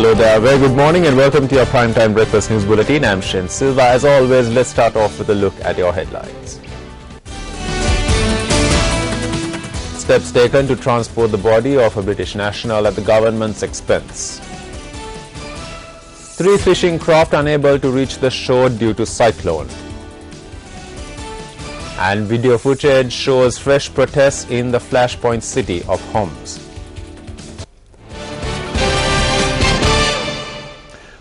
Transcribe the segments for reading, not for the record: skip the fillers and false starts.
Hello there, very good morning and welcome to your Primetime Breakfast News Bulletin. I'm Shen Silva. As always, let's start off with a look at your headlines. Steps taken to transport the body of a British national at the government's expense. 3 fishing craft unable to reach the shore due to cyclone. And video footage shows fresh protests in the flashpoint city of Homs.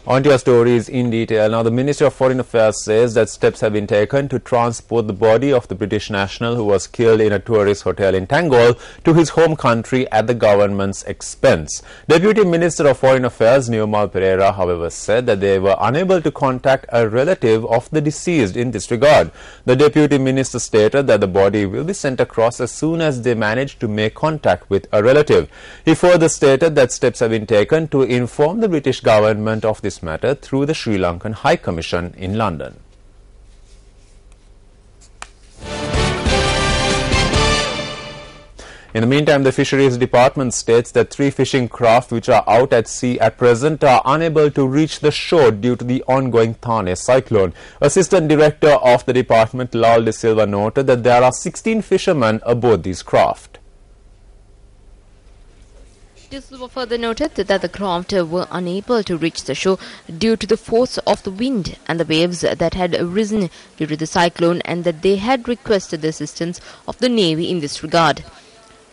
On to your stories in detail. Now, the Ministry of Foreign Affairs says that steps have been taken to transport the body of the British national who was killed in a tourist hotel in Tangol to his home country at the government's expense. Deputy Minister of Foreign Affairs Nirmal Pereira, however, said that they were unable to contact a relative of the deceased in this regard. The Deputy Minister stated that the body will be sent across as soon as they manage to make contact with a relative. He further stated that steps have been taken to inform the British government of this matter through the Sri Lankan High Commission in London. In the meantime, the Fisheries Department states that 3 fishing craft which are out at sea at present are unable to reach the shore due to the ongoing Thane cyclone. Assistant Director of the department, Lal De Silva, noted that there are 16 fishermen aboard these craft. De Silva further noted that the craft were unable to reach the shore due to the force of the wind and the waves that had arisen due to the cyclone, and that they had requested the assistance of the Navy in this regard.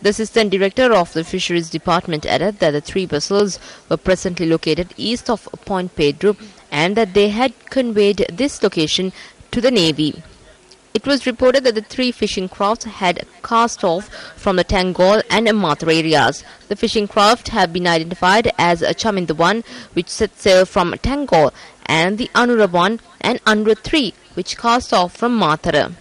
The Assistant Director of the Fisheries Department added that the 3 vessels were presently located east of Point Pedro and that they had conveyed this location to the Navy. It was reported that the 3 fishing crafts had cast off from the Tangol and Mathura areas. The fishing craft have been identified as Chaminda 1, which set sail from Tangol, and the Anura 1 and Anura 3, which cast off from Mathura.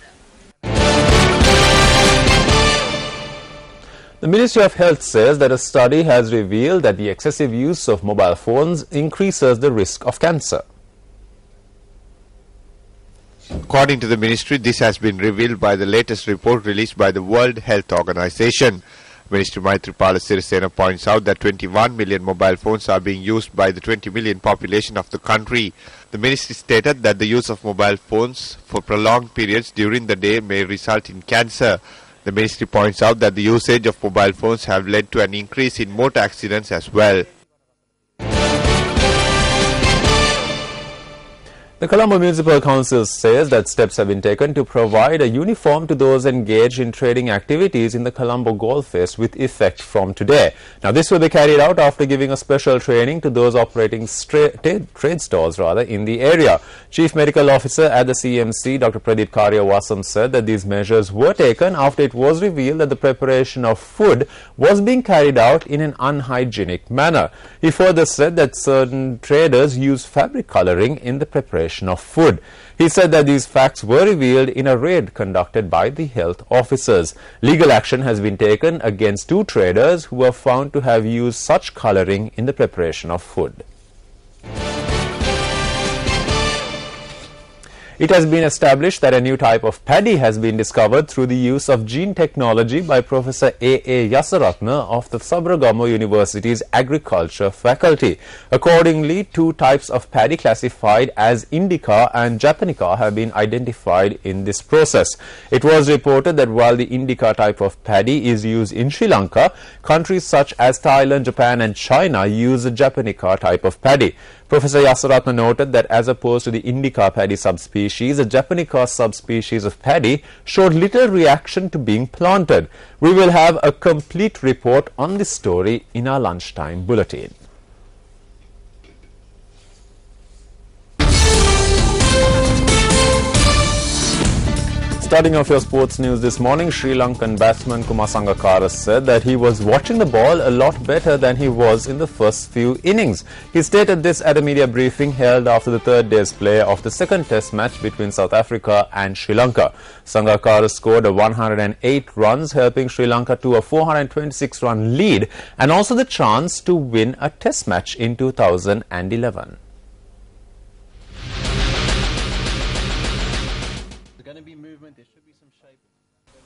The Ministry of Health says that a study has revealed that the excessive use of mobile phones increases the risk of cancer. According to the ministry, this has been revealed by the latest report released by the World Health Organization. Minister Maithripala Sirisena points out that 21 million mobile phones are being used by the 20 million population of the country. The ministry stated that the use of mobile phones for prolonged periods during the day may result in cancer. The ministry points out that the usage of mobile phones have led to an increase in motor accidents as well. The Colombo Municipal Council says that steps have been taken to provide a uniform to those engaged in trading activities in the Colombo Gold Fest with effect from today. Now, this will be carried out after giving a special training to those operating trade stores in the area. Chief Medical Officer at the CMC, Dr. Pradeep Karyawasam, said that these measures were taken after it was revealed that the preparation of food was being carried out in an unhygienic manner. He further said that certain traders use fabric coloring in the preparation of food. He said that these facts were revealed in a raid conducted by the health officers. Legal action has been taken against 2 traders who were found to have used such coloring in the preparation of food. It has been established that a new type of paddy has been discovered through the use of gene technology by Professor A.A. Yasaratna of the Sabaragama University's Agriculture Faculty. Accordingly, 2 types of paddy classified as Indica and Japonica have been identified in this process. It was reported that while the Indica type of paddy is used in Sri Lanka, countries such as Thailand, Japan and China use the Japonica type of paddy. Professor Yasaratna noted that as opposed to the Indica paddy subspecies, the Japonica subspecies of paddy showed little reaction to being planted. We will have a complete report on this story in our lunchtime bulletin. Starting off your sports news this morning, Sri Lankan batsman Kumar Sangakkara said that he was watching the ball a lot better than he was in the first few innings. He stated this at a media briefing held after the 3rd day's play of the 2nd test match between South Africa and Sri Lanka. Sangakkara scored 108 runs, helping Sri Lanka to a 426-run lead and also the chance to win a test match in 2011.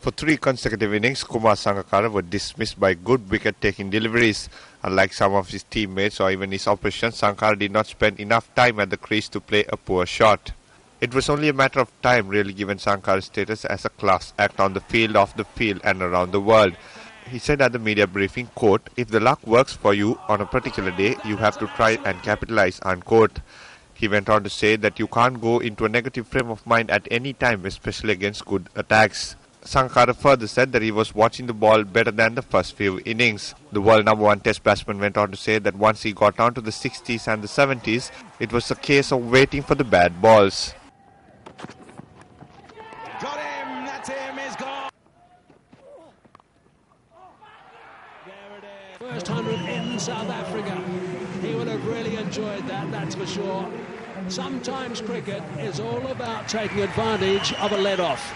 For 3 consecutive innings, Kumar Sangakkara was dismissed by good wicket-taking deliveries. Unlike some of his teammates or even his opposition, Sangakkara did not spend enough time at the crease to play a poor shot. It was only a matter of time really given Sangakkara's status as a class act on the field, off the field and around the world. He said at the media briefing, quote, "If the luck works for you on a particular day, you have to try and capitalize," unquote. He went on to say that you can't go into a negative frame of mind at any time, especially against good attacks. Sangakkara further said that he was watching the ball better than the first few innings. The world #1 test batsman went on to say that once he got down to the 60s and the 70s, it was a case of waiting for the bad balls. Got him, that's him, he's gone. There it is. First 100 in South Africa. He would have really enjoyed that, that's for sure. Sometimes cricket is all about taking advantage of a let-off.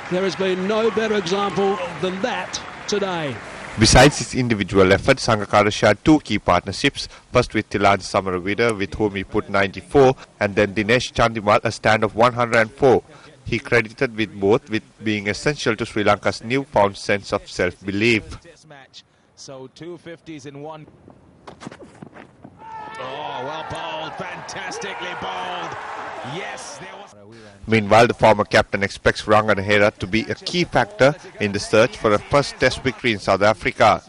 There has been no better example than that today. Besides his individual effort, Sangakkara shared 2 key partnerships, first with Thilan Samaravida, with whom he put 94, and then Dinesh Chandimal, a stand of 104. He credited with both with being essential to Sri Lanka's newfound sense of self-belief. So 2 50s in one. Oh, well bowled, fantastically bowled. Yes, there was... Meanwhile, the former captain expects Rangana Hera to be a key factor in the search for a first test victory in South Africa.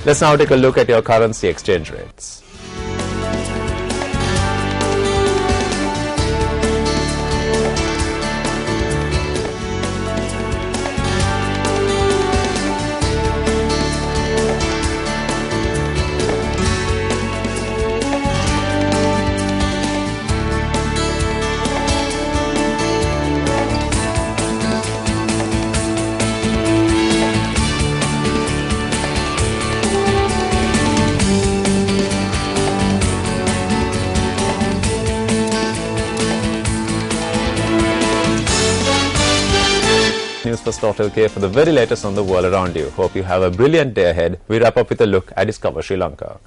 Let's now take a look at your currency exchange rates. News+.lk for the very latest on the world around you. Hope you have a brilliant day ahead. We wrap up with a look at Discover Sri Lanka.